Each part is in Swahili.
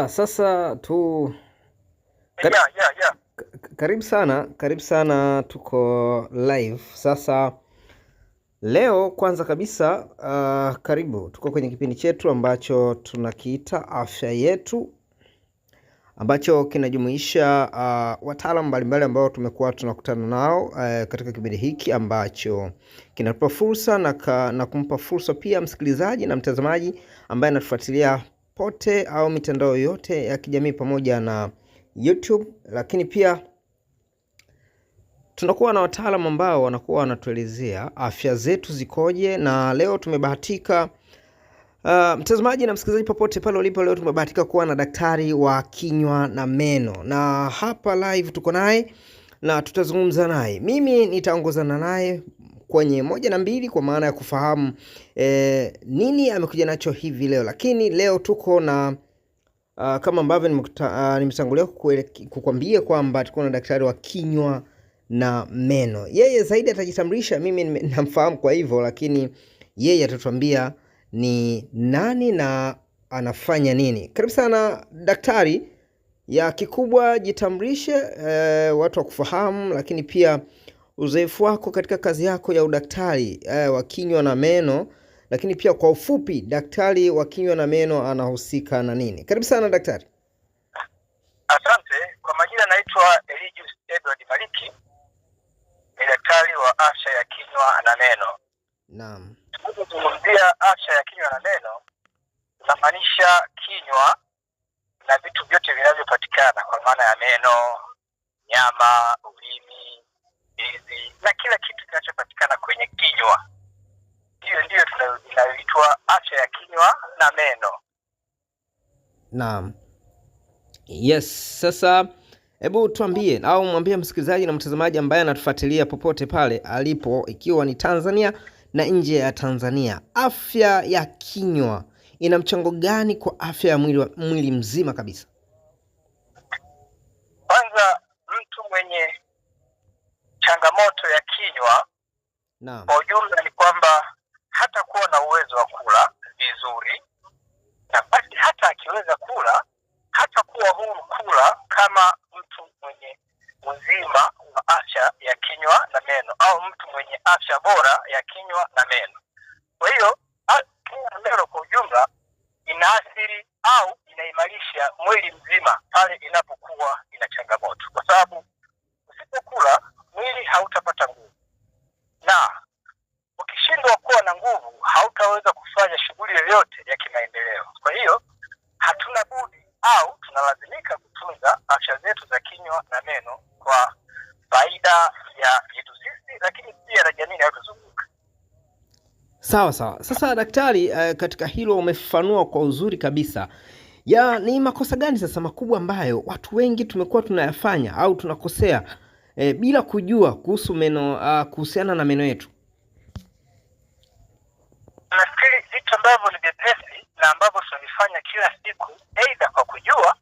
Sasa tu kar Yeah. karibu sana, tuko live sasa. Leo kwanza kabisa, karibu, tuko kwenye kipindi chetu ambacho tunakiita Afya Yetu, ambacho kinajumuisha wataalamu mbalimbali ambao tumekuwa tunakutana nao katika kipindi hiki ambacho kinatupa fursa na kumpa fursa pia msikilizaji na mtazamaji ambaye anatufuatilia pote au mitandao yote ya kijamii pamoja na YouTube, lakini pia tunakuwa na wataalamu ambao wanakuwa wanatuelezea afya zetu zikoje. Na leo tumebahatika, mtazamaji na msikilizaji popote pale ulipo, leo tumebahatika kuwa na daktari wa kinywa na meno, na hapa live tuko naye na tutazungumza naye. Mimi nitaongozana naye kwenye 1 na 2 kwa maana ya kufahamu nini amekuja nacho hivi leo, lakini leo tuko na kama ambavyo nimetangulia kukwambia kwamba tuko na daktari wa kinywa na meno. Yeye zaidi atajitambulisha, mimi namfahamu kwa hivyo, lakini yeye atatuambia ni nani na anafanya nini. Karibu sana daktari, ya kikubwa jitambulishe, watu wa kufahamu, lakini pia uzoefu wako katika kazi yako ya udaktari wa kinywa na meno, lakini pia kwa ufupi daktari wa kinywa na meno anahusika na nini? Karibu sana daktari. Asante. Kwa majina naitwa Eligius Edward Maliki, ni daktari wa afya ya kinywa na meno. Naam. Tunapozungumzia afya ya kinywa na meno, tunamaanisha kinywa na vitu vyote vinavyopatikana kwa maana ya meno, nyama, ulimi, fizi na kila kitu kinachopatikana kwenye kinywa. Hiyo ndio tunayoitwa afya ya kinywa na meno. Naam. Yes, sasa hebu tuambie au mwambie msikilizaji na mtazamaji ambaye anatufuatilia popote pale alipo, ikiwa ni Tanzania na nje ya Tanzania, afya ya kinywa ina mchango gani kwa afya ya mwili mzima kabisa? Kwanza, mtu mwenye changamoto ya kinywa, naam, kwa ujumla ni kwamba hata kuwa na uwezo wa kula vizuri, na basi hata akiweza kula hata kuwa huru kula kama mtu mwenye uzima wa afya ya kinywa na meno, au mtu mwenye afya bora ya kinywa na meno. Kwa hiyo kinywa na meno kwa ujumla inaathiri au inaimarisha mwili mzima pale inapokuwa ina changamoto, kwa sababu usipokula mwili hautapata nguvu, na ukishindwa kuwa na nguvu hautaweza kufanya shughuli yoyote ya kimaendeleo. Kwa hiyo hatuna budi au tunalazimika kutunza afya zetu za kinywa na meno kwa faida ya yetu sisi, lakini pia na jamii inayotuzunguka. Sawa. Sasa daktari, katika hilo umefafanua kwa uzuri kabisa. Ni makosa gani sasa makubwa ambayo watu wengi tumekuwa tunayafanya au tunakosea bila kujua kuhusu meno, kuhusiana na meno yetu? Nafikiri vitu ambavyo ni vyepesi na ambavyo tunavifanya kila siku, aidha kwa kujua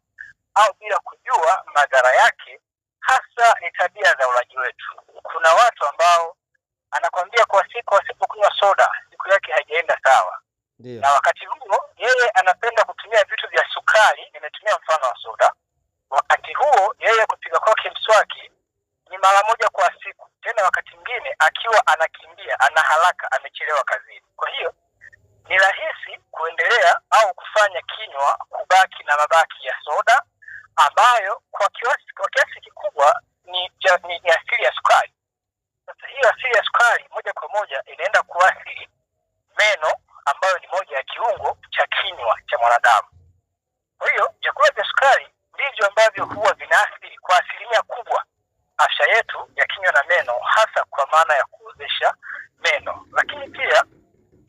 au bila kujua madhara yake, hasa ni tabia za ulaji wetu. Kuna watu ambao anakwambia kwa siku asipokunywa soda siku yake haijaenda sawa. Ndio. Na wakati huo yeye anapenda kutumia vitu vya sukari, nimetumia mfano wa soda. Wakati huo yeye kupiga kwake mswaki ni mara moja kwa siku, tena wakati mwingine akiwa anakimbia, ana haraka, amechelewa kazini. Kwa hiyo ni rahisi kuendelea au kufanya kinywa kubaki na mabaki ya soda ambayo kwa kiasi kikubwa ni asili ya sukari. Sasa hiyo asili ya sukari moja kwa moja inaenda kuathiri meno ambayo ni moja ya kiungo cha kinywa cha mwanadamu. Kwa hiyo vyakula vya sukari ndivyo ambavyo huwa vinaathiri kwa asilimia kubwa afya yetu ya kinywa na meno, hasa kwa maana ya kuozesha meno. Lakini pia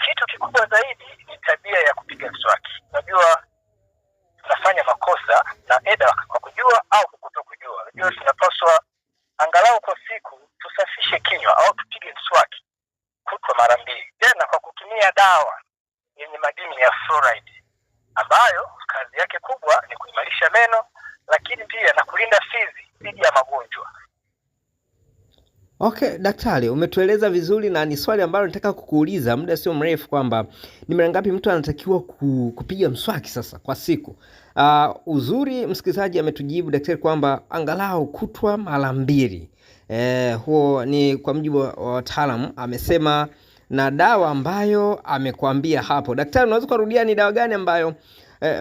kitu kikubwa zaidi ni tabia ya kupiga mswaki. Unajua tunafanya makosa na aidha kwa kujua au kwa kutokujua. Unajua tunapaswa angalau kwa siku tusafishe kinywa au tupige mswaki kutwa mara 2, tena kwa kutumia dawa yenye madini ya fluoride ambayo kazi yake kubwa ni kuimarisha meno, lakini pia na kulinda fizi dhidi ya magonjwa. Okay, daktari, umetueleza vizuri na ni swali ambalo nataka kukuuliza muda sio mrefu kwamba ni mara ngapi mtu anatakiwa kupiga mswaki sasa kwa siku. Uzuri msikilizaji ametujibu daktari kwamba angalau kutwa mara 2. Huo ni kwa mujibu wa wataalamu amesema, na dawa ambayo amekwambia hapo. Daktari, unaweza kurudia ni dawa gani ambayo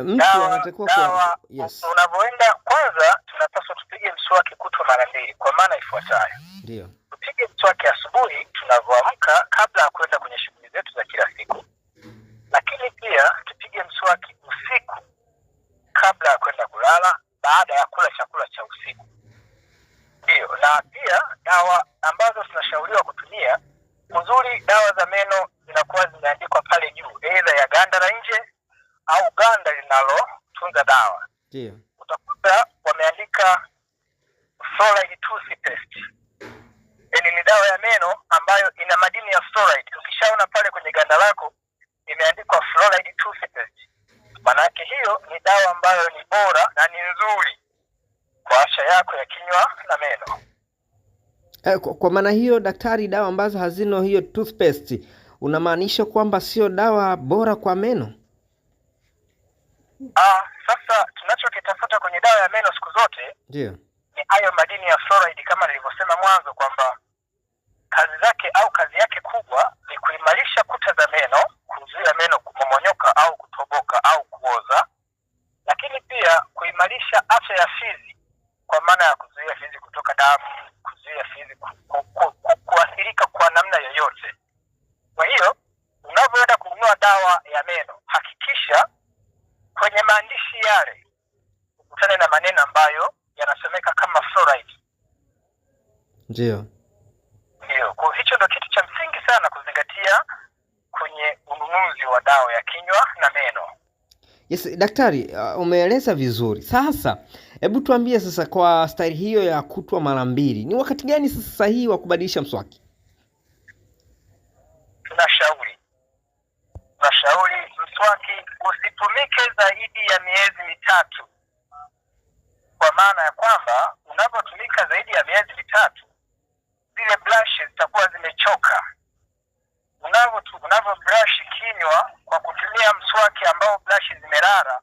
mtu anatakiwa kwa? Yes. Unapoenda kwanza tunapaswa tupige mswaki kutwa mara 2 kwa maana ifuatayo. Ndio. Tupige mswaki asubuhi tunavyoamka kabla ya kwenda kwenye shughuli zetu za kila siku. Lakini pia tupige mswaki usiku kabla ya kwenda kulala baada ya kula chakula cha usiku. Ndio. Na pia dawa ambazo tunashauriwa kutumia, uzuri dawa za meno zinakuwa zimeandikwa pale juu, aidha ya ganda la nje au ganda linalotunza dawa. Ndio. Utakuta wameandika fluoride toothpaste. Ni dawa ya meno ambayo ina madini ya fluoride. Ukishaona pale kwenye ganda lako imeandikwa fluoride toothpaste, maana yake hiyo ni dawa ambayo ni bora na ni nzuri kwa afya yako ya kinywa na meno. Kwa maana hiyo daktari, dawa ambazo hazina hiyo toothpaste unamaanisha kwamba sio dawa bora kwa meno? Sasa tunachokitafuta kwenye dawa ya meno siku zote ndio ni hayo madini ya fluoride, kama nilivyosema mwanzo kwamba kazi yake kubwa ni kuimarisha kuta za meno, kuzuia meno kumomonyoka au kutoboka au kuoza, lakini pia kuimarisha afya ya fizi kwa maana ya kuzuia fizi kutoka damu, kuzuia fizi kuathirika kwa namna yoyote. Kwa hiyo unapoenda kununua dawa ya meno, hakikisha kwenye maandishi yale ukutane na maneno ambayo yanasomeka kama fluoride. Ndio. Kwa hicho ndio kitu cha msingi sana kuzingatia kwenye ununuzi wa dawa ya kinywa na meno. Yes, daktari, umeeleza vizuri. Sasa hebu tuambie sasa, kwa staili hiyo ya kutwa mara 2, ni wakati gani sasa sahihi wa kubadilisha mswaki? Tunashauri mswaki usitumike zaidi ya miezi 3. Kwa maana ya kwamba unapotumika zaidi ya miezi 3 zile brushes zitakuwa zimechoka. Unavyo brush kinywa kwa kutumia mswaki ambao brushes zimerara,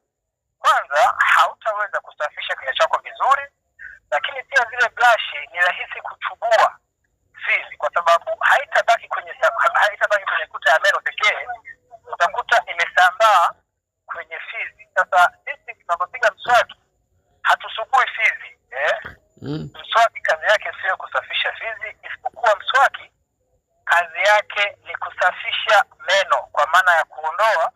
kwanza hautaweza kusafisha kinywa chako vizuri, lakini pia zile brush ni rahisi kuchubua fizi kwa sababu haitabaki kwenye kuta ya meno pekee, utakuta imesambaa kwenye fizi. Sasa sisi tunapopiga mswaki hatusugui fizi. Mswaki kazi yake sio kusafisha fizi, isipokuwa mswaki kazi yake ni kusafisha meno kwa maana ya kuondoa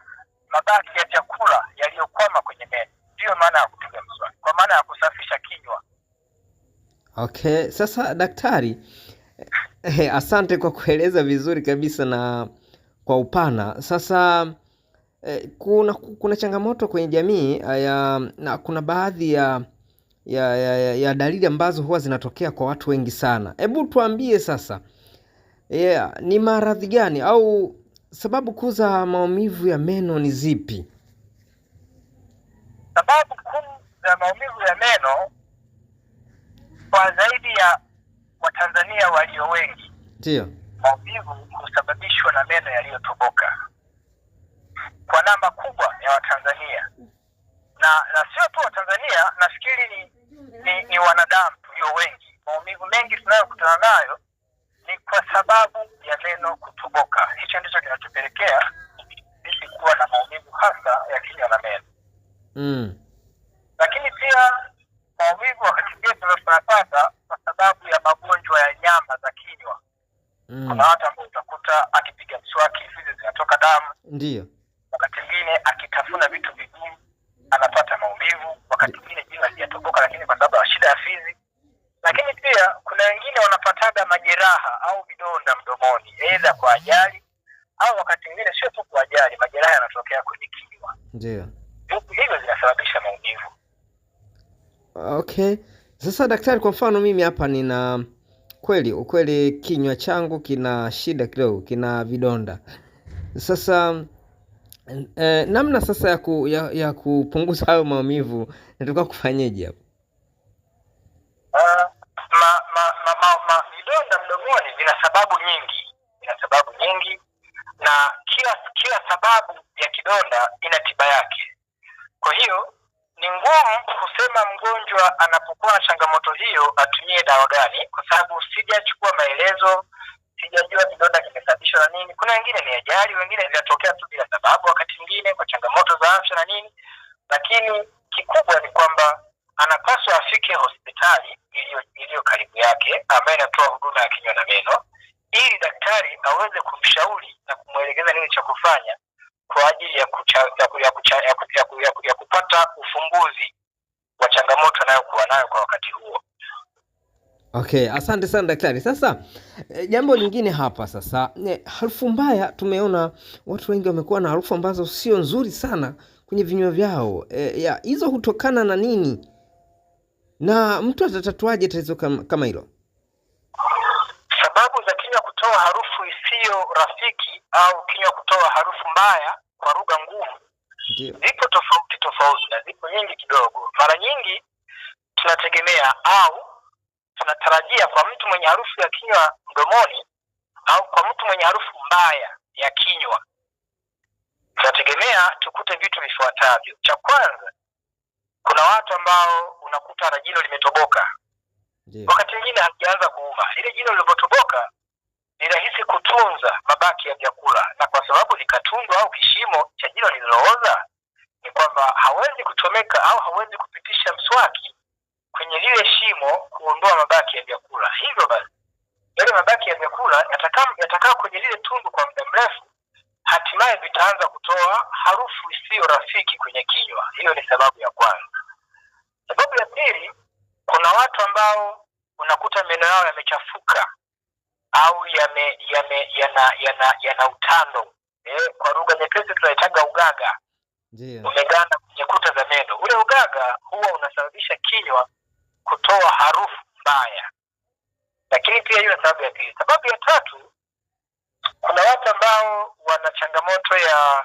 mabaki ya chakula yaliyokwama kwenye meno. Ndio maana ya kupiga mswaki, kwa maana ya kusafisha kinywa. Okay, sasa daktari, asante kwa kueleza vizuri kabisa na kwa upana. Sasa kuna changamoto kwenye jamii na kuna baadhi ya dalili ambazo huwa zinatokea kwa watu wengi sana. Hebu tuambie sasa, ni maradhi gani au sababu kuu za maumivu ya meno ni zipi? Sababu kuu za maumivu ya meno kwa zaidi ya Watanzania walio wengi, ndio maumivu husababishwa na meno yaliyotoboka kwa namba kubwa ya Watanzania, na sio tu Watanzania, nafikiri ni wanadamu tulio wengi. Maumivu mengi tunayokutana nayo ni kwa sababu ya meno kutoboka. Hicho ndicho kinatupelekea sisi kuwa na maumivu hasa ya kinywa na meno. Lakini pia maumivu wakati mwingine tunapata kwa sababu ya magonjwa ya nyama za kinywa. Kuna watu ambao utakuta akipiga mswaki fizi zinatoka damu. Ndio. Wakati mwingine akitafuna vitu vigumu anapata maumivu, wakati mwingine jino halijatoboka lakini kwa sababu ya shida ya fizi. Lakini pia kuna wengine wanapataga majeraha au vidonda mdomoni, aidha kwa ajali au wakati mwingine sio tu kwa ajali, majeraha yanatokea kwenye kinywa. Ndio. Hivyo zinasababisha maumivu. Okay. Sasa daktari, kwa mfano mimi hapa nina ukweli kinywa changu kina shida kidogo, kina vidonda. Sasa namna sasa ya kupunguza hayo maumivu nataka kufanyaje hapo? Vidonda mdomoni mdomoni vina sababu nyingi, na kila sababu ya kidonda ina tiba yake. Kwa hiyo ni ngumu kusema mgonjwa anapokuwa na changamoto hiyo atumie dawa gani, kwa sababu sijachukua maelezo, sijajua kidonda kimesababishwa na nini. Kuna wengine ni ajali, wengine zinatokea tu bila sababu, wakati mwingine kwa changamoto za afya na nini. Lakini kikubwa ni kwamba anapaswa afike hospitali iliyo karibu yake ambayo inatoa huduma ya kinywa na meno, ili daktari aweze kumshauri na kumwelekeza nini cha kufanya kwa ajili ya kupata ufumbuzi wa changamoto anayokuwa nayo kwa wakati huo. Okay, asante sana daktari. Sasa jambo lingine hapa sasa, harufu mbaya. Tumeona watu wengi wamekuwa na harufu ambazo sio nzuri sana kwenye vinywa vyao. Hizo hutokana na nini, na mtu atatatuaje tatizo kama hilo? Sababu za kinywa kutoa harufu isiyo rafiki au kinywa kutoa harufu mbaya kwa lugha ngumu zipo tofauti na zipo nyingi kidogo. Mara nyingi tunategemea au tunatarajia kwa mtu mwenye harufu ya kinywa mdomoni au kwa mtu mwenye harufu mbaya ya kinywa, tunategemea tukute vitu vifuatavyo. Cha kwanza, kuna watu ambao unakuta na jino limetoboka. Wakati mwingine hajaanza kuuma. Ile jino lilipotoboka ni rahisi kutunza mabaki ya vyakula, na kwa sababu likatunzwa au kishimo cha jino lililooza, ni kwamba hawezi kuchomeka au hawezi kupitisha mswaki kwenye lile shimo kuondoa mabaki ya vyakula. Hivyo basi yale mabaki ya vyakula yatakaa kwenye lile tundu kwa muda mrefu, hatimaye vitaanza kutoa harufu isiyo rafiki kwenye kinywa. Hiyo ni sababu ya kwanza. Sababu ya pili, kuna watu ambao unakuta meno yao yamechafuka au yana utando. Kwa lugha nyepesi tunaitaga ugaga. Umeganda kwenye kuta za meno. Ule ugaga huwa unasababisha kinywa kutoa harufu mbaya. Lakini pia hiyo sababu ya pili. Sababu ya tatu, kuna watu ambao wana changamoto ya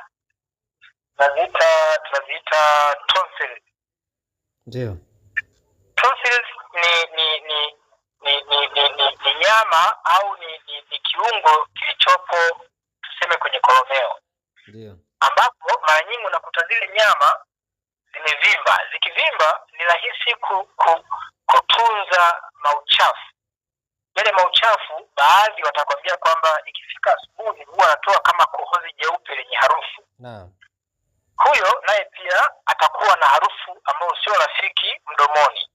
tunaziita tonsils. Ndio. Tonsils ni nyama au ni kiungo kilichopo tuseme kwenye koromeo. Ndio. Ambapo mara nyingi unakuta zile nyama zimevimba. Zikivimba ni rahisi kutunza mauchafu. Yale mauchafu baadhi watakwambia kwamba ikifika asubuhi huwa anatoa kama kohozi jeupe lenye harufu. Naam. Huyo naye pia atakuwa na harufu ambayo sio rafiki mdomoni.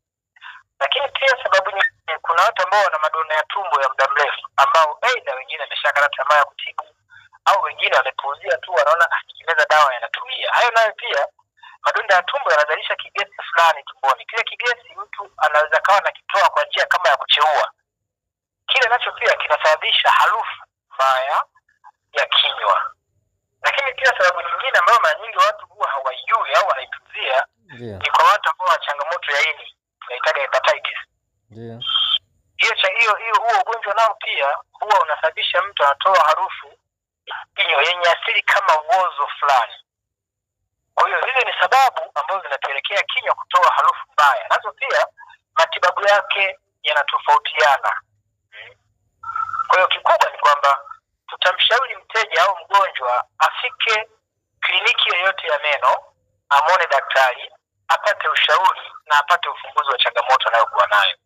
Lakini pia sababu nyingine, kuna watu ambao wana madonda ya tumbo ya muda mrefu, ambao aidha wengine wameshakata tamaa ya kutibu au wengine wamepuuzia tu, wanaona nikimeza dawa yanatulia. Hayo nayo pia, madonda ya tumbo yanazalisha kigesi fulani tumboni. Kile kigesi mtu anaweza kawa nakitoa kwa njia kama ya kucheua. Kile nacho pia kinasababisha harufu mbaya ya kinywa. Lakini pia sababu nyingine ambayo mara nyingi watu huwa hawaijui au wanaipuzia ni kwa watu ambao wana changamoto ya ini, tunaitaga hepatitis. Ndio. Huo ugonjwa nao pia huwa unasababisha mtu anatoa harufu kinywa yenye asili kama uozo fulani. Kwa hiyo hizo ni sababu ambazo zinapelekea kinywa kutoa harufu mbaya. Nazo pia matibabu yake yanatofautiana. Kwa hiyo kikubwa ni kwamba tutamshauri mteja au mgonjwa afike kliniki yoyote ya meno, amone daktari, apate ushauri na apate ufumbuzi wa changamoto anayokuwa nayo.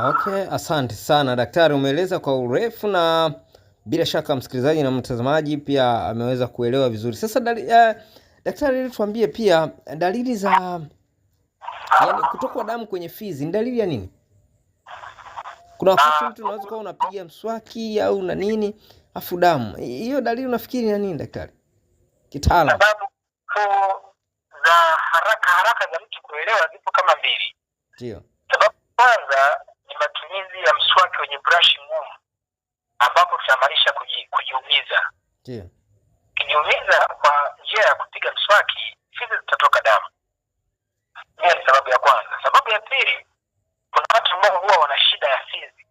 Okay, asante sana daktari, umeeleza kwa urefu na bila shaka msikilizaji na mtazamaji pia ameweza kuelewa vizuri. Sasa daktari, ili tuambie pia dalili za kutokwa damu kwenye fizi ni dalili ya nini? Kuna wakati mtu unaweza kuwa unapiga mswaki au na nini afu damu. Hiyo dalili unafikiri ni nini daktari? Kitaalamu. Sababu za haraka za mtu kuelewa zipo kama mbili. Ndio. Sababu kwanza ni matumizi ya mswaki wenye brush ngumu, ambapo tunamaanisha kujiumiza. Ndio. Kujiumiza kwa njia ya kupiga mswaki, fizi zitatoka damu. Hiyo ni sababu ya kwanza. Sababu ya pili, kuna watu ambao huwa wana shida ya fizi,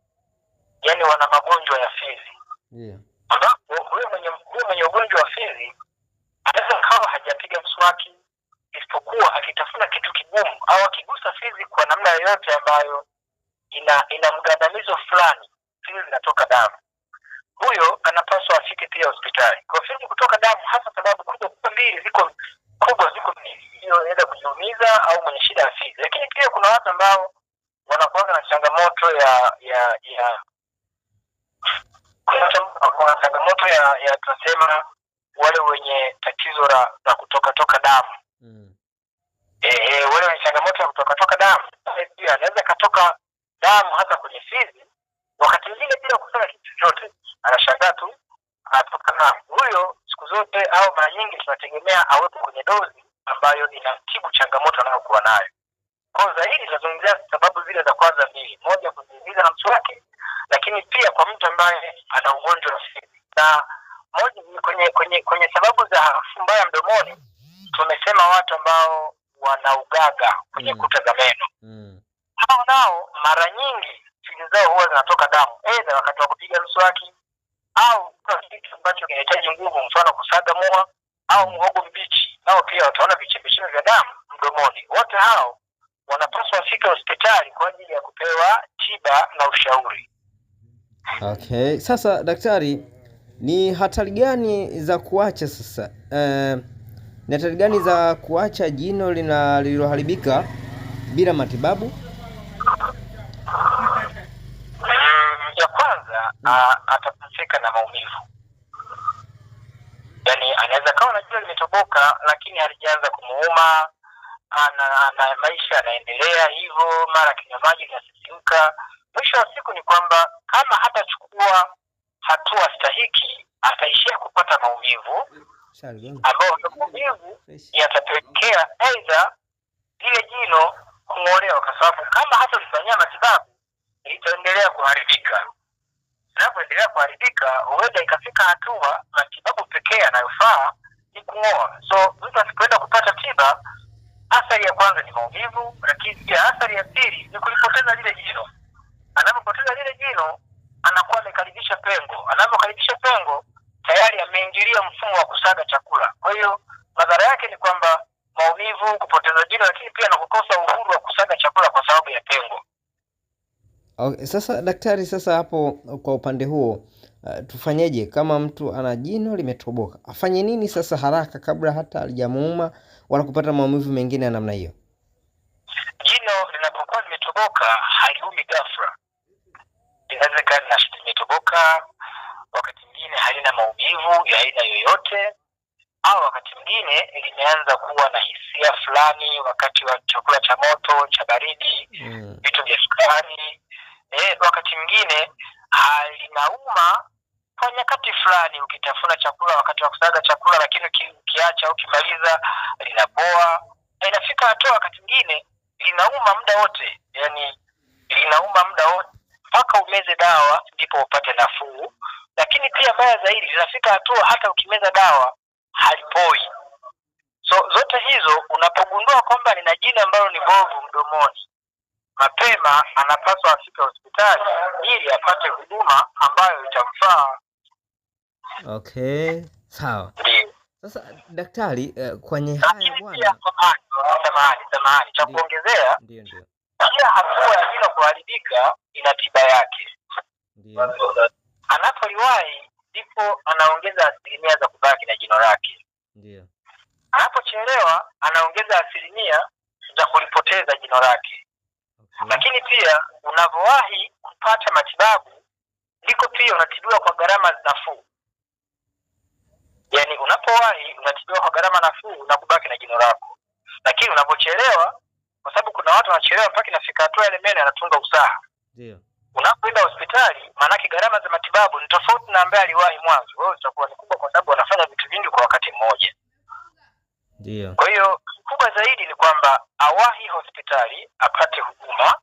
yaani wana magonjwa ya fizi. Ndio. Ambapo huyo mwenye ugonjwa wa fizi anaweza kawa hajapiga mswaki, isipokuwa akitafuna kitu kigumu au akigusa fizi kwa namna yoyote ambayo ina mgandamizo fulani, fizi zinatoka damu, huyo anapaswa afike pia hospitali. Kwa fizi kutoka damu hasa sababu kubwa mbili ziko mbili, hiyo inaweza kujiumiza au mwenye shida ya fizi. Lakini pia kuna watu ambao wanakuwa na changamoto ya tunasema wale wenye tatizo la kutoka damu. Wale wenye changamoto ya kutoka damu pia anaweza katoka damu hata kwenye fizi, wakati mwingine bila kufanya kitu chochote, anashangaa tu anatoka damu. Huyo siku zote au mara nyingi tunategemea awepo kwenye dozi ambayo inatibu changamoto anayokuwa nayo. Kwa zaidi tunazungumzia sababu zile za kwanza mbili, moja kujiumiza na mswaki, lakini pia kwa mtu ambaye ana ugonjwa wa fizi. Na moja kwenye sababu za harufu mbaya mdomoni, tumesema watu ambao wana ugaga kwenye kuta za meno. Hao nao mara nyingi fizi zao huwa zinatoka damu, aidha wakati wa kupiga mswaki au kwa kitu ambacho kinahitaji nguvu, mfano kusaga mua au muhogo mbichi, nao pia wataona vichembechembe vya damu mdomoni. Wote hao wanapaswa wafike hospitali kwa ajili ya kupewa tiba na ushauri. Okay, sasa daktari, ni hatari gani za kuacha sasa? Ni hatari gani za kuacha jino lililoharibika bila matibabu? Ya kwanza, atapumzika na maumivu. Yaani anaweza kawa na jino limetoboka lakini halijaanza kumuuma, na maisha yanaendelea hivyo, mara kinywa maji kinasisimka. Mwisho wa siku ni kwamba kama hatachukua hatua stahiki, ataishia kupata maumivu ambayo maumivu yatapelekea aidha ile jino kung'olewa, kwa sababu kama hatalifanyia matibabu litaendelea kuharibika. Linapoendelea kuharibika, huenda ikafika hatua matibabu pekee yanayofaa ni kung'oa. So mtu asipoenda kupata tiba, athari ya kwanza ni maumivu, lakini pia athari ya pili ni kulipoteza lile jino. Anapopoteza lile jino, anakuwa amekaribisha pengo. Anapokaribisha pengo, tayari ameingilia mfumo wa kusaga chakula. Kwa hiyo madhara yake ni kwamba maumivu, kupoteza jino, lakini pia na kukosa uhuru wa kusaga chakula kwa sababu ya pengo. Okay, sasa daktari, sasa hapo kwa upande huo tufanyeje kama mtu ana jino limetoboka? Afanye nini sasa haraka kabla hata halijamuuma wala kupata maumivu mengine ya namna hiyo? Jino linapokuwa limetoboka haliumi ghafla. Inawezekana limetoboka, wakati mwingine halina maumivu ya aina yoyote, au wakati mwingine limeanza kuwa na hisia fulani wakati wa chakula cha moto, cha baridi, vitu vya sukari. Wakati mwingine linauma kwa nyakati fulani, ukitafuna chakula wakati wa kusaga chakula, lakini ukiacha au ukimaliza linapoa. Inafika hatua wakati mwingine linauma muda wote, yani linauma muda wote mpaka umeze dawa ndipo upate nafuu. Lakini pia mbaya zaidi, linafika hatua hata ukimeza dawa halipoi. So zote hizo, unapogundua kwamba nina jino ambalo ni bovu mdomoni, mapema anapaswa afike hospitali ili apate huduma ambayo itamfaa. Okay, sawa. Ndiyo. Sasa daktari, kwenye haya bwana, samahani, cha kuongezea, ndio kila hatua ya jino kuharibika ina tiba yake. Ndio. Anapoliwahi ndipo anaongeza asilimia za kubaki na jino lake. Ndio. Anapochelewa anaongeza asilimia za kulipoteza jino lake. Okay. Lakini pia unavyowahi kupata matibabu ndiko pia unatibiwa kwa gharama nafuu. Yaani unapowahi unatibiwa kwa gharama nafuu na kubaki na jino lako. Lakini unapochelewa, kwa sababu kuna watu wanachelewa mpaka inafika hatua ile meno yanatunga usaha. Ndio. Unapoenda hospitali, maana gharama za matibabu ni tofauti na ambaye aliwahi mwanzo. Wewe utakuwa ni kubwa kwa sababu wanafanya vitu vingi kwa wakati mmoja. Ndio. Kwa hiyo kubwa zaidi ni kwamba awahi hospitali apate huduma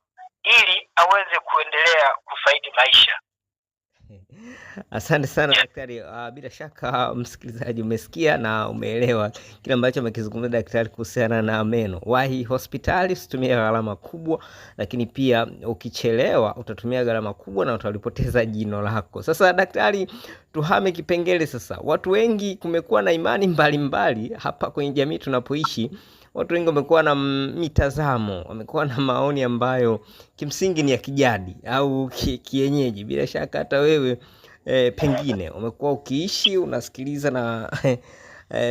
ili aweze kuendelea kufaidi maisha. Asante sana daktari. Bila shaka msikilizaji umesikia na umeelewa kile ambacho amekizungumza daktari kuhusiana na meno. Wahi hospitali, usitumie gharama kubwa, lakini pia ukichelewa utatumia gharama kubwa na utalipoteza jino lako. Sasa daktari, tuhame kipengele sasa. Watu wengi kumekuwa na imani mbalimbali hapa kwenye jamii tunapoishi. watu wengi wamekuwa na mitazamo, wamekuwa na maoni ambayo kimsingi ni ya kijadi au kienyeji. Bila shaka hata wewe pengine umekuwa ukiishi unasikiliza na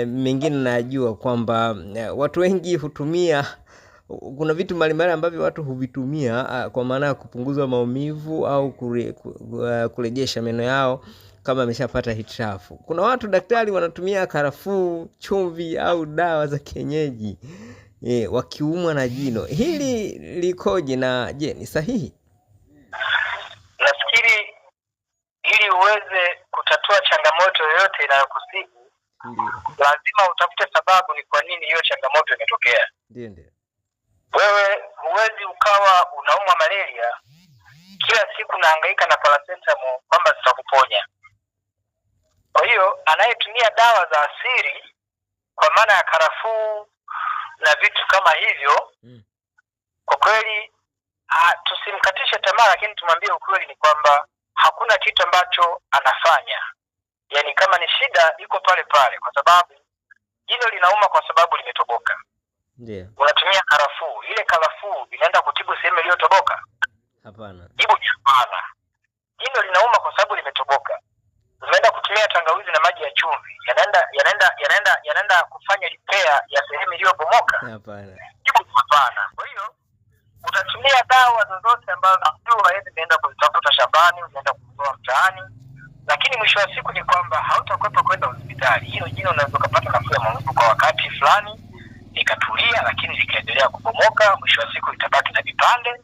mengine najua kwamba watu wengi hutumia, kuna vitu mbalimbali ambavyo watu huvitumia kwa maana ya kupunguza maumivu au kurejesha meno yao kama ameshapata hitilafu. Kuna watu daktari wanatumia karafuu, chumvi au dawa za kienyeji wakiumwa na jino. Hili likoje na je, ni sahihi? Nafikiri ili uweze kutatua changamoto yoyote inayokusibu, lazima utafute sababu ni kwa nini hiyo changamoto imetokea. Ndio. Wewe huwezi ukawa unaumwa malaria kila siku nahangaika na paracetamol kwamba zitakuponya. Kwa hiyo anayetumia dawa za asili kwa maana ya karafuu na vitu kama hivyo, kwa kweli tusimkatishe tamaa, lakini tumwambie ukweli ni kwamba hakuna kitu ambacho anafanya. Yaani kama ni shida iko pale pale, kwa sababu jino linauma kwa sababu limetoboka. Ndio. Unatumia karafuu, ile karafuu inaenda kutibu sehemu iliyotoboka? Hapana. Jibu ni hapana. Jino linauma kwa sababu limetoboka. Unaenda kutumia tangawizi na maji ya chumvi, yanaenda kufanya repair ya sehemu iliyobomoka? Hapana. Jibu ni hapana. Kwa hiyo utatumia dawa zozote ambazo unaweza kwenda kuzitafuta shambani, unaenda kununua mtaani, lakini mwisho wa siku ni kwamba hautakwepa kwenda hospitali. Hilo jino unaweza kupata nafuu ya maumivu kwa wakati fulani, ikatulia, lakini likaendelea kubomoka. Mwisho wa siku itabaki na vipande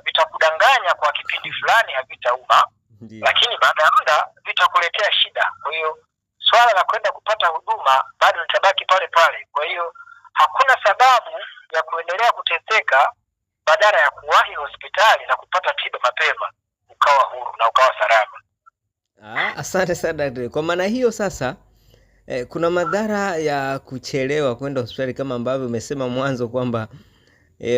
vitakudanganya kwa kipindi fulani, havitauma, lakini baada ya muda vitakuletea shida. Kwa hiyo swala la kwenda kupata huduma bado litabaki pale pale. Kwa hiyo hakuna sababu ya kuendelea kuteseka badala ya kuwahi hospitali na kupata tiba mapema, ukawa huru na ukawa salama. Asante sana. Kwa maana hiyo sasa kuna madhara ya kuchelewa kwenda hospitali kama ambavyo umesema mwanzo kwamba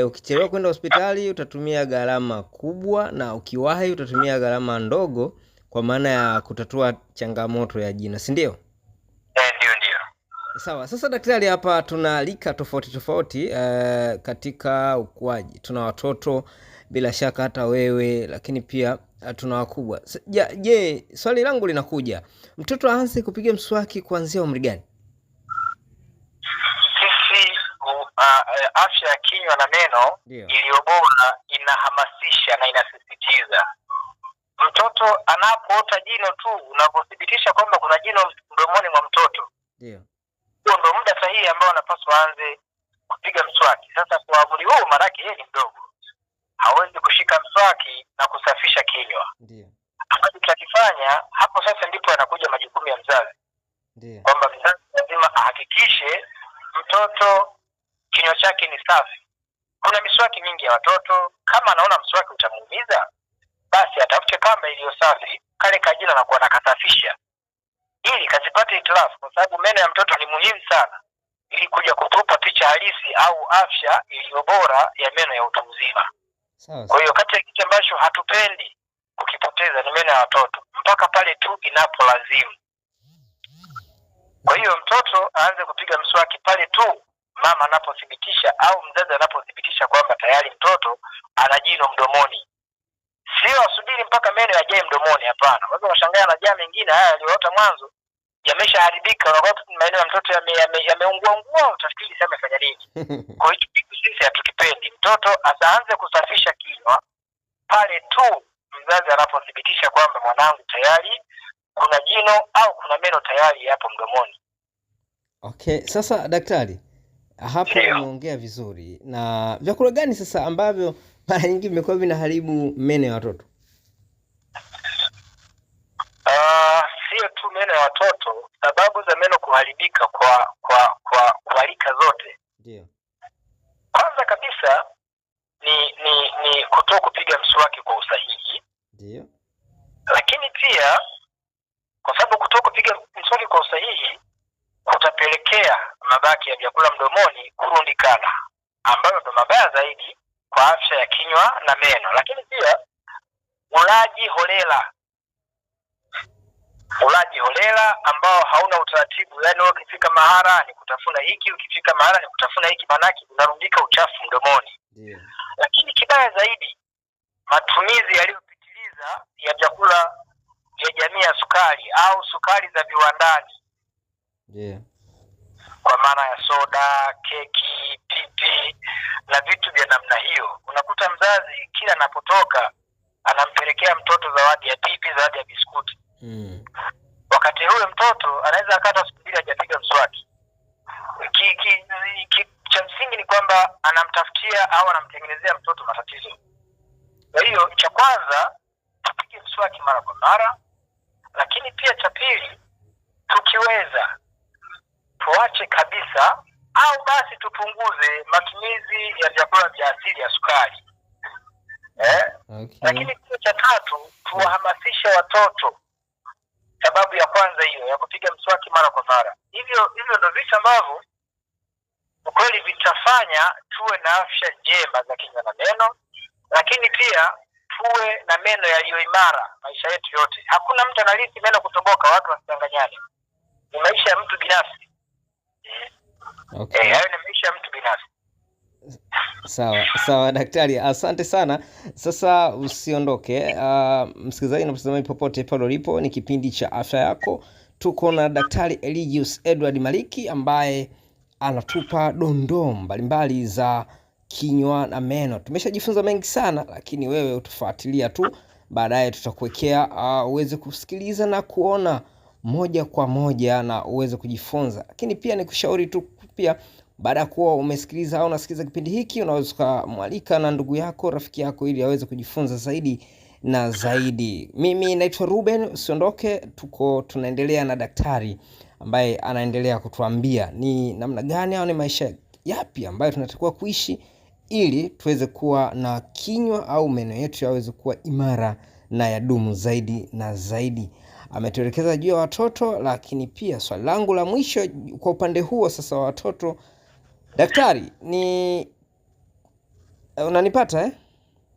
ukichelewa kwenda hospitali utatumia gharama kubwa na ukiwahi utatumia gharama ndogo kwa maana ya kutatua changamoto ya jino, si ndio? Ndio. Sawa. Sasa daktari, hapa tuna lika tofauti katika ukuaji. Tuna watoto bila shaka, hata wewe, lakini pia tuna wakubwa. Je, swali langu linakuja, mtoto aanze kupiga mswaki kuanzia umri gani? Sisi afya ya kinywa na meno iliyo bora inahamasisha na inasisitiza mtoto anapoota jino tu, unapothibitisha kwamba kuna jino mdomoni mwa mtoto, ndio huo ndo muda sahihi ambao anapaswa aanze kupiga mswaki. Sasa kwa umri huu, maanake yeye ni mdogo, hawezi kushika mswaki na kusafisha kinywa. Ndio ambacho tutakifanya hapo sasa, ndipo yanakuja majukumu ya mzazi. Ndio kwamba mzazi lazima ahakikishe mtoto kinywa chake ni safi. Kuna miswaki mingi ya watoto, kama anaona mswaki utamuumiza, basi atafute kamba iliyo safi, kale kajina na kuwa nakasafisha ili kasipate hitilafu, kwa sababu meno ya mtoto ni muhimu sana ili kuja kutupa picha halisi au afya iliyo bora ya meno ya utu uzima. Kwa hiyo kati ya kitu ambacho hatupendi kukipoteza ni meno ya watoto mpaka pale tu inapolazimu. Kwa hiyo mtoto aanze kupiga mswaki pale tu mama anapothibitisha au mzazi anapothibitisha kwamba tayari mtoto ana jino mdomoni. Sio asubiri mpaka meno yajae mdomoni, hapana. Watu washangaa na jaa mengine haya yaliyoota mwanzo yameshaharibika, unakuta maeneo ya mtoto yameungua, utafikiri sasa amefanya nini? Kwa hiyo kitu sisi hatukipendi. Mtoto asaanze kusafisha kinywa pale tu mzazi anapothibitisha kwamba mwanangu tayari kuna jino au kuna meno tayari yapo mdomoni. Okay, sasa daktari, hapo umeongea vizuri. Na vyakula gani sasa ambavyo mara nyingi vimekuwa vinaharibu meno ya watoto? Sio tu meno ya watoto, sababu za meno kuharibika kwa rika zote. Ndio. Kwanza kabisa ni kutoka kupiga mswaki kwa usahihi. Ndio. Lakini pia kwa sababu kutoka kupiga mswaki kwa usahihi kutapelekea mabaki ya vyakula mdomoni kurundikana, ambayo ndo mabaya zaidi kwa afya ya kinywa na meno. Lakini pia ulaji holela. ulaji holela ambao hauna utaratibu. Yaani wewe ukifika mahara ni kutafuna hiki, ukifika mahara ni kutafuna hiki, manake unarundika uchafu mdomoni. Yeah. Lakini kibaya zaidi, matumizi yaliyopitiliza ya vyakula vya jamii ya sukari au sukari za viwandani. Yeah. Kwa maana ya soda, keki, pipi na vitu vya namna hiyo. Unakuta mzazi kila anapotoka anampelekea mtoto zawadi ya pipi, zawadi ya biskuti. Wakati huyo mtoto anaweza akata siku mbili hajapiga mswaki. Cha msingi ni kwamba anamtafutia au anamtengenezea mtoto matatizo. Kwa hiyo cha kwanza tupige mswaki mara kwa mara, lakini pia cha pili tukiweza tuache kabisa au basi tupunguze matumizi ya vyakula vya asili ya sukari. Okay. Lakini pia cha tatu tuwahamasisha watoto, sababu ya kwanza hiyo ya kupiga mswaki mara kwa mara. Hivyo ndio vitu ambavyo kweli vitafanya tuwe na afya njema za kinywa na meno, lakini pia tuwe na meno yaliyo imara maisha yetu yote. Hakuna mtu anarithi meno kutoboka, watu wasidanganyane. Ni maisha ya mtu binafsi. Okay. Hayo ni maisha ya mtu binafsi. Sawa daktari, asante sana. Sasa usiondoke, msikilizaji na mtazamaji popote pale ulipo, ni kipindi cha afya yako. Tuko na Daktari Eligius Edward Maliki ambaye anatupa dondoo mbalimbali za kinywa na meno. Tumeshajifunza mengi sana, lakini wewe utufuatilia tu, baadaye tutakuwekea uweze kusikiliza na kuona moja kwa moja na uweze kujifunza. Lakini pia nikushauri tu pia, baada ya kuwa umesikiliza au unasikiliza kipindi hiki, unaweza kumwalika na ndugu yako, rafiki yako, ili aweze kujifunza zaidi na zaidi. Mimi naitwa Ruben, usiondoke, tunaendelea na daktari ambaye anaendelea kutuambia ni namna gani au ni maisha yapi ambayo tunatakiwa kuishi ili tuweze kuwa na kinywa au meno yetu yaweze kuwa imara na yadumu zaidi na zaidi. Ametuelekeza juu ya watoto, lakini pia swali langu la mwisho kwa upande huo sasa wa watoto, daktari, ni unanipata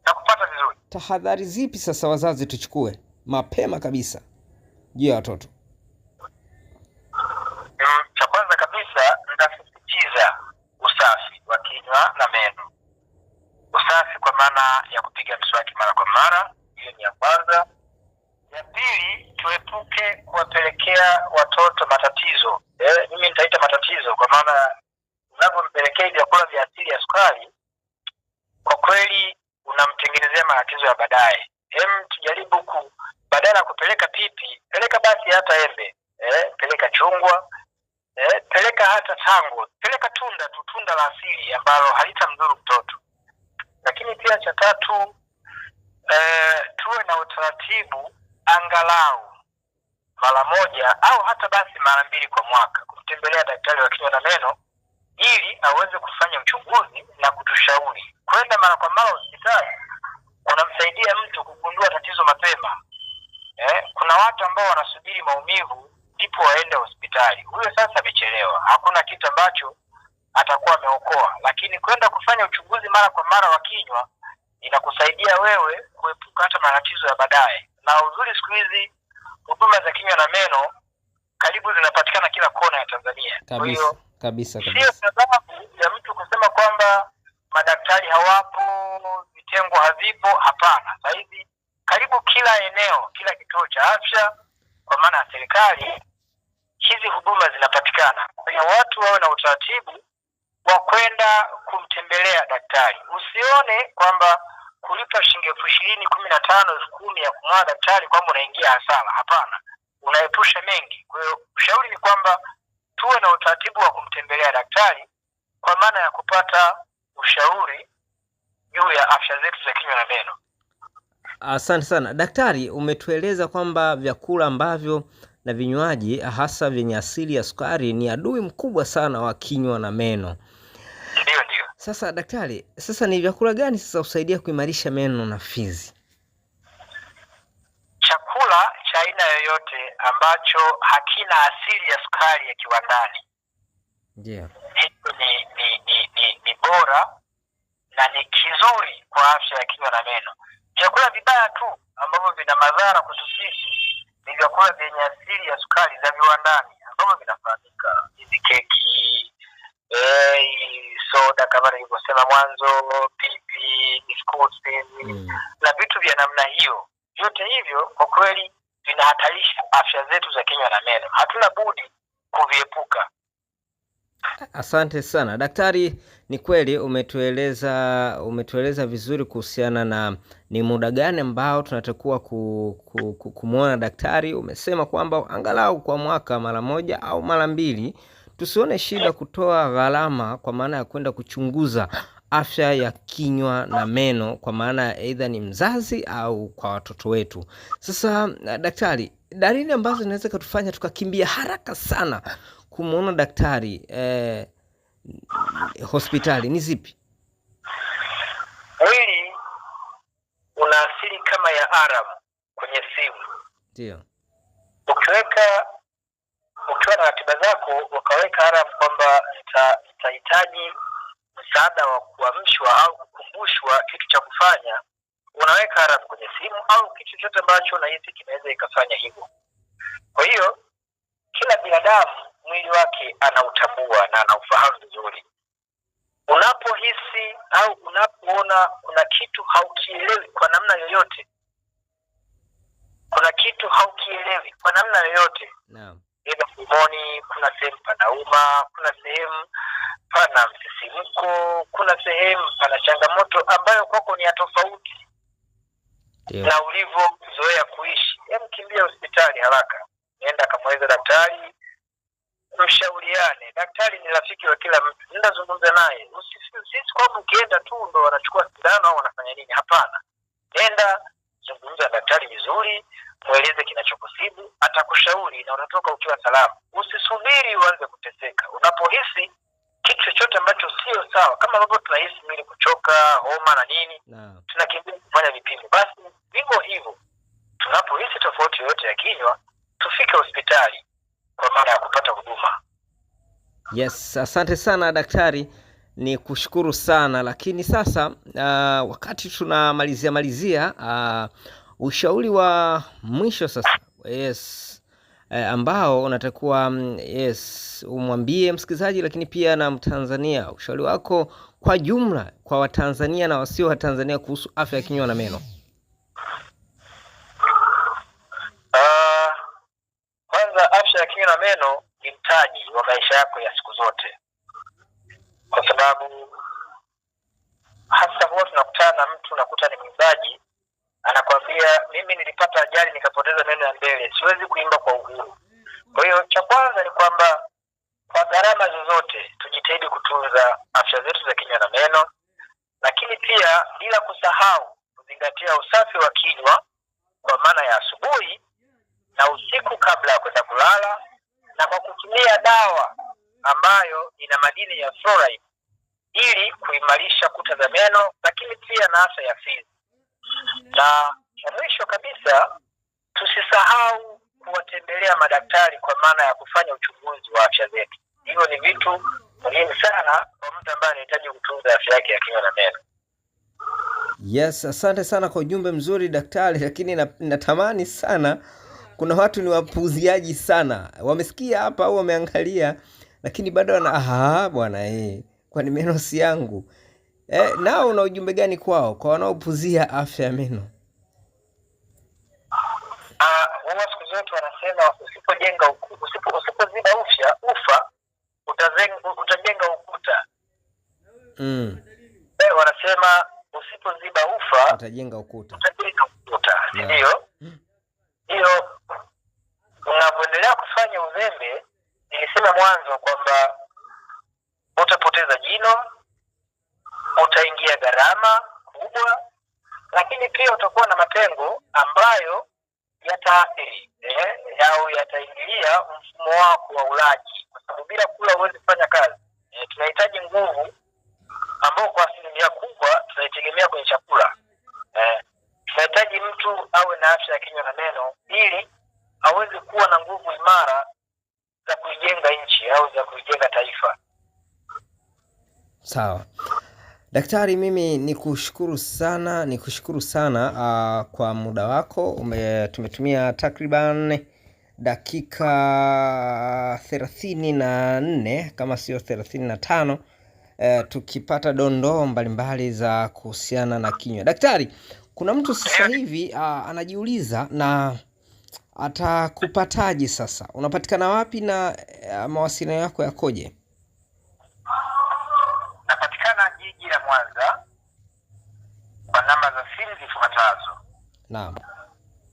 Nakupata vizuri. Tahadhari zipi sasa wazazi tuchukue mapema kabisa juu ya watoto? Cha kwanza kabisa nitasisitiza usafi wa kinywa na meno. Usafi kwa maana ya kupiga mswaki mara kwa mara, hiyo ni ya kwanza. Ya pili, tuepuke kuwapelekea watoto matatizo. Mimi nitaita matatizo kwa maana unapompelekea vyakula vya asili ya sukari, kwa kweli unamtengenezea matatizo ya baadaye. Tujaribu badala ya kupeleka pipi, peleka basi hata embe, peleka chungwa, peleka hata tango, peleka tunda la asili ambalo halitamdhuru mtoto. Lakini pia cha tatu, tuwe na utaratibu angalau mara moja au hata basi mara mbili kwa mwaka kumtembelea daktari wa kinywa na meno ili aweze kufanya uchunguzi na kutushauri. Kwenda mara kwa mara hospitali kunamsaidia mtu kugundua tatizo mapema. Kuna watu ambao wanasubiri maumivu ndipo waende hospitali. Huyo sasa amechelewa. Hakuna kitu ambacho atakuwa ameokoa. Lakini kwenda kufanya uchunguzi mara kwa mara wa kinywa inakusaidia wewe kuepuka hata matatizo ya baadaye. Na uzuri siku hizi huduma za kinywa na meno karibu zinapatikana kila kona ya Tanzania. Kwa hiyo kabisa. Sio sababu ya mtu kusema kwamba madaktari hawapo, vitengo havipo. Hapana. Sasa hivi karibu kila eneo, kila kituo cha afya kwa maana ya serikali, hizi huduma zinapatikana. Kwa hiyo watu wawe na utaratibu wa kwenda kumtembelea daktari. Usione kwamba kulipa shilingi 20,000, 15,000, 10,000 ya kumwona daktari kwamba unaingia hasara. Hapana. Unaepusha mengi. Kwa hiyo ushauri ni kwamba tuwe na utaratibu wa kumtembelea daktari kwa maana ya kupata ushauri juu ya afya zetu za kinywa na meno. Asante sana daktari, umetueleza kwamba vyakula ambavyo na vinywaji hasa vyenye asili ya sukari ni adui mkubwa sana wa kinywa na meno. Ndio. Sasa daktari, ni vyakula gani sasa husaidia kuimarisha meno na fizi? Chakula cha aina yoyote ambacho hakina asili ya sukari ya kiwandani. Ndio. Hicho ni bora na ni kizuri kwa afya ya kinywa na meno. Vyakula vibaya tu ambavyo vina madhara kwetu sisi ni vyakula vyenye asili ya sukari za viwandani ambavyo vinafahamika, hizi keki, soda kama nilivyosema mwanzo, pipi, biskuti na vitu vya namna hiyo. Vyote hivyo kwa kweli vinahatarisha afya zetu za kinywa na meno, hatuna budi kuviepuka. Asante sana daktari, ni kweli umetueleza vizuri kuhusiana na ni muda gani ambao tunatakiwa kumuona daktari. Umesema kwamba angalau kwa mwaka mara moja au mara mbili, tusione shida kutoa gharama kwa maana ya kwenda kuchunguza afya ya kinywa na meno, kwa maana ya aidha ni mzazi au kwa watoto wetu. Sasa daktari, dalili ambazo zinaweza kutufanya tukakimbia haraka sana kumuona daktari hospitali ni zipi? Mwili una asili kama ya alarm kwenye simu. Ndio. Ukiwa na ratiba zako ukaweka alarm kwamba nitahitaji msaada wa kuamshwa au kukumbushwa kitu cha kufanya, unaweka alarm kwenye simu au kitu chochote ambacho unahisi kinaweza ikafanya hivyo. Kwa hiyo kila binadamu mwili wake anautambua na anaufahamu vizuri. Unapohisi au unapoona kuna kitu haukielewi kwa namna yoyote, naam, ila pumoni, kuna sehemu panauma, kuna sehemu pana msisimko, kuna sehemu pana changamoto ambayo kwako ni ya tofauti na ulivyozoea kuishi, kimbia hospitali haraka, nenda kamweleza daktari, mshauriane. Daktari ni rafiki wa kila mtu, nenda zungumza naye. Sisi kwamba ukienda tu ndo wanachukua sindano au wanafanya nini? Hapana, nenda zungumza na daktari vizuri, mweleze kinachokusibu, atakushauri na unatoka ukiwa salama. Usisubiri uanze kuteseka. Unapohisi kitu chochote ambacho sio sawa, kama ambavyo tunahisi mwili kuchoka, homa na nini, tunakimbia kufanya vipimo. Basi vivyo hivyo tunapohisi tofauti yoyote ya kinywa, tufike hospitali kwa maana ya kupata huduma. Yes, asante sana daktari, ni kushukuru sana. Lakini sasa wakati tunamalizia ushauri wa mwisho sasa, ambao unatakuwa umwambie msikilizaji lakini pia na Mtanzania, ushauri wako kwa jumla kwa Watanzania na wasio wa Tanzania kuhusu afya ya kinywa na meno. Kwanza, afya ya kinywa na meno ni mtaji wa maisha yako ya siku zote, kwa sababu hasa huwa tunakutana na mtu, nakuta ni mwimbaji, anakwambia mimi nilipata ajali nikapoteza meno ya mbele, siwezi kuimba kwa uhuru. Kwa hiyo cha kwanza ni kwamba kwa gharama zozote tujitahidi kutunza afya zetu za kinywa na meno, lakini pia bila kusahau kuzingatia usafi wa kinywa kwa maana ya asubuhi na usiku kabla ya kwenda kulala, na kwa kutumia dawa ambayo ina madini ya fluoride ili kuimarisha kuta za meno, lakini pia na afya ya fizi. Na mwisho kabisa, tusisahau kuwatembelea madaktari kwa maana ya kufanya uchunguzi wa afya zetu. Hivyo ni vitu muhimu sana kwa mtu ambaye anahitaji kutunza afya yake ya kinywa na meno. Yes, asante sana kwa ujumbe mzuri daktari, lakini natamani sana, kuna watu ni wapuuziaji sana, wamesikia hapa au wameangalia lakini bado bwana kwani meno si yangu. Nao una ujumbe gani kwao, kwa wanaopuzia afya ya meno? Wao siku zote wanasema usipoziba ufa utajenga ukuta. Wanasema usipoziba ufa utajenga ukuta. Ndio. Hiyo unapoendelea kufanya uzembe, nilisema mwanzo kwamba utapoteza jino, utaingia gharama kubwa, lakini pia utakuwa na mapengo ambayo yataathiri au yataingilia mfumo wako wa ulaji, kwa sababu bila kula huwezi kufanya kazi. Tunahitaji nguvu ambayo kwa asilimia kubwa tunaitegemea kwenye chakula. Tunahitaji mtu awe na afya ya kinywa na meno ili aweze kuwa na nguvu imara za kuijenga nchi au za kuijenga taifa. Sawa. Daktari, mimi nikushukuru sana kwa muda wako. Tumetumia takriban dakika 34 kama sio 35, tukipata dondoo mbalimbali za kuhusiana na kinywa. Daktari, kuna mtu sasa hivi anajiuliza na atakupataje sasa? Unapatikana wapi na mawasiliano yako yakoje? Napatikana jiji la Mwanza kwa namba za simu zifuatazo. Naam.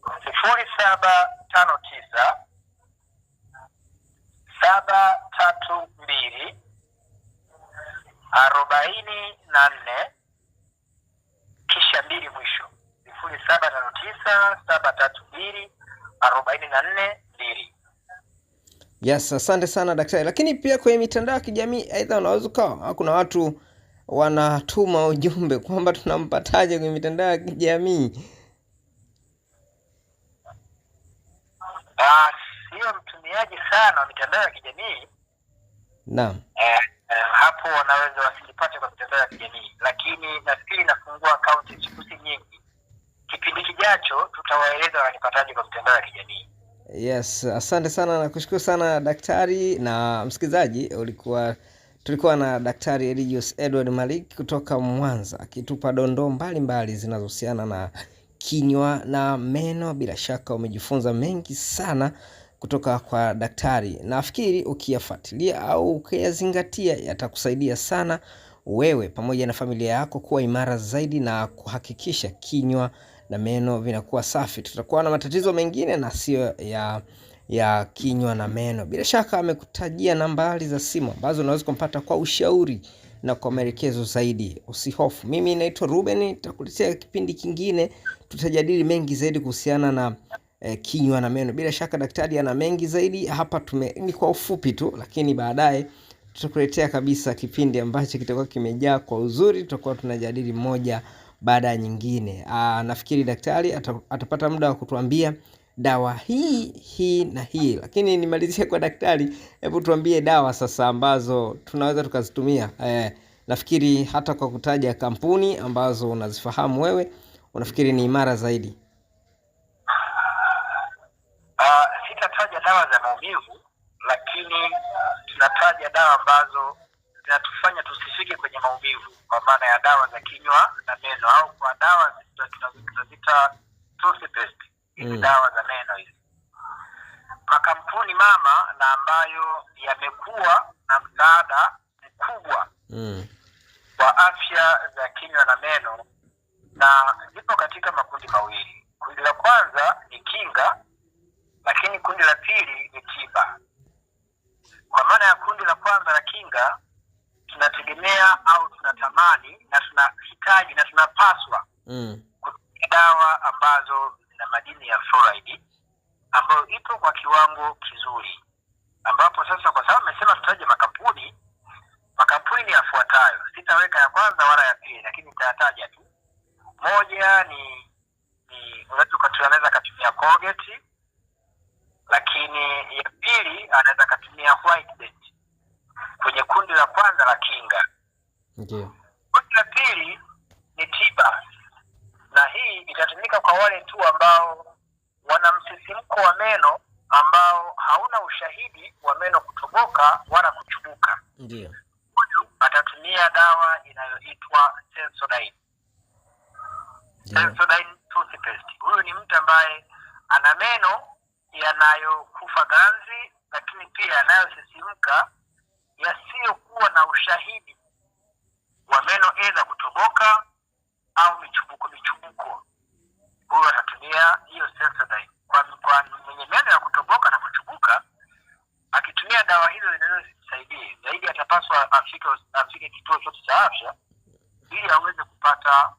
0759 732 44 kisha 2 mwisho. 0759 732 44 2. Yes, asante sana daktari. Lakini pia kwenye mitandao ya kijamii aidha unaweza ukawa kuna watu wanatuma ujumbe kwamba tunampataje kwenye mitandao ya kijamii? Sio mtumiaji sana wa mitandao ya kijamii. Naam. Hapo wanaweza wasinipate kwa mitandao ya kijamii, lakini nafikiri nafungua akaunti siku si nyingi. Kipindi kijacho tutawaeleza wanipataje kwa mitandao ya kijamii. Yes, asante sana na kushukuru sana daktari. Na msikilizaji, tulikuwa na Daktari Eligius Edward Malik kutoka Mwanza akitupa dondoo mbalimbali zinazohusiana na kinywa na meno. Bila shaka umejifunza mengi sana kutoka kwa daktari. Nafikiri ukiyafuatilia au ukiyazingatia yatakusaidia sana wewe pamoja na familia yako kuwa imara zaidi na kuhakikisha kinywa na meno vinakuwa safi. Tutakuwa na matatizo mengine na sio ya kinywa na meno. Bila shaka amekutajia nambari za simu ambazo unaweza kumpata kwa ushauri na kwa maelekezo zaidi. Usihofu. Mimi naitwa Ruben, nitakuletea kipindi kingine, tutajadili mengi zaidi kuhusiana na kinywa na meno. Bila shaka daktari ana mengi zaidi. Hapa ni kwa ufupi tu, lakini baadaye tutakuletea kabisa kipindi ambacho kitakuwa kimejaa kwa uzuri. Tutakuwa tunajadili moja baada ya nyingine. Nafikiri daktari atapata muda wa kutuambia dawa hii na hii. Lakini nimalizie kwa daktari, hebu tuambie dawa sasa ambazo tunaweza tukazitumia. Nafikiri hata kwa kutaja kampuni ambazo unazifahamu wewe, unafikiri ni imara zaidi. Sitataja dawa za maumivu, lakini tunataja dawa ambazo zinatufanya tusifike kwenye maumivu, kwa maana ya dawa za kinywa na meno, au kwa dawa tunaziita toothpaste. Hizi dawa za meno hizi, makampuni mama na ambayo yamekuwa na msaada mkubwa kwa afya za kinywa na meno, na zipo katika makundi mawili. Kundi la kwanza ni kinga, lakini kundi la pili ni tiba. Kwa maana ya kundi la kwanza la kinga, tunategemea au tunatamani na tunahitaji na tunapaswa kutumia dawa ambazo zina madini ya fluoride ambayo ipo kwa kiwango kizuri, ambapo sasa kwa sababu nimesema tutaje makampuni ni yafuatayo. Sitaweka ya kwanza wala ya pili, lakini nitataja tu. Moja ni unaweza kutumia Colgate, lakini ya pili anaweza kutumia Whitehead kwenye kundi la kwanza la kinga. Ndio. Kundi la pili ni tiba, na hii itatumika kwa wale tu ambao wana msisimko wa meno ambao hauna ushahidi wa meno kutoboka wala kuchubuka. Ndio. Huyu atatumia dawa inayoitwa Sensodyne. Sensodyne toothpaste. Huyu ni mtu ambaye ana meno yanayokufa ganzi, lakini pia yanayosisimka, yasiyokuwa na ushahidi wa meno aidha kutoboka au michubuko. Huyu atatumia hiyo Sensodyne. Kwa mwenye meno ya kutoboka na kuchubuka, akitumia dawa hizo zinazomsaidia zaidi, atapaswa afike kituo chote cha afya ili aweze kupata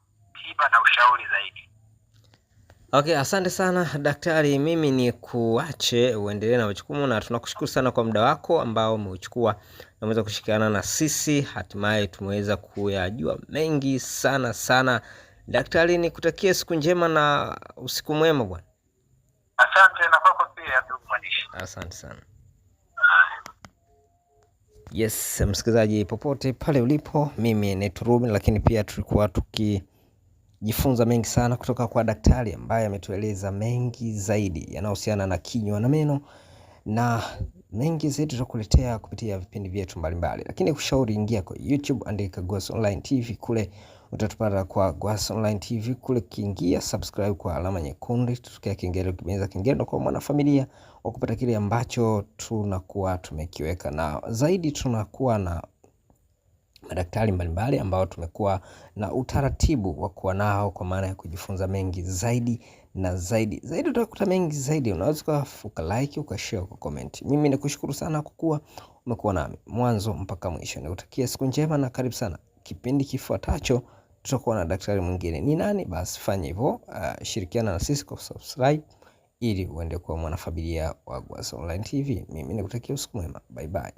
tiba na ushauri zaidi. Okay, asante sana daktari. Mimi ni kuache uendelee na majukumu, na tunakushukuru sana kwa muda wako ambao umeuchukua na umeweza kushirikiana na sisi. Hatimaye tumeweza kuyajua mengi sana. Daktari, nikutakie siku njema na usiku mwema bwana. Asante na kwako pia ndugu mwandishi. Asante sana. Yes, msikilizaji popote pale ulipo, mimi ni Ruben, lakini pia tulikuwa tukijifunza mengi sana kutoka kwa daktari ambaye ametueleza mengi zaidi yanayohusiana na kinywa na meno, na mengi zaidi tutakuletea kupitia vipindi vyetu mbalimbali. Lakini kushauri, ingia kwa YouTube, andika Gwas Online TV, kule utatupata kwa Gwas Online TV. Kule kiingia subscribe kwa alama nyekundu, tutukia kengele, ukibonyeza kengele na kwa mwanafamilia wa kupata kile ambacho tunakuwa tumekiweka, na zaidi tunakuwa na madaktari mbalimbali ambao tumekuwa na utaratibu wa kuwa nao kwa maana ya kujifunza mengi zaidi na zaidi. Utakuta mengi zaidi, unaweza like, ukashare, comment. Mimi nikushukuru sana kwa kuwa umekuwa nami mwanzo mpaka mwisho. Nikutakia siku njema na karibu sana. Kipindi kifuatacho tutakuwa na daktari mwingine. Ni nani? Basi fanya hivyo, shirikiana na sisi kwa subscribe ili uende kuwa mwanafamilia wa Gwas Online TV. Mimi nikutakia usiku mwema. Bye bye.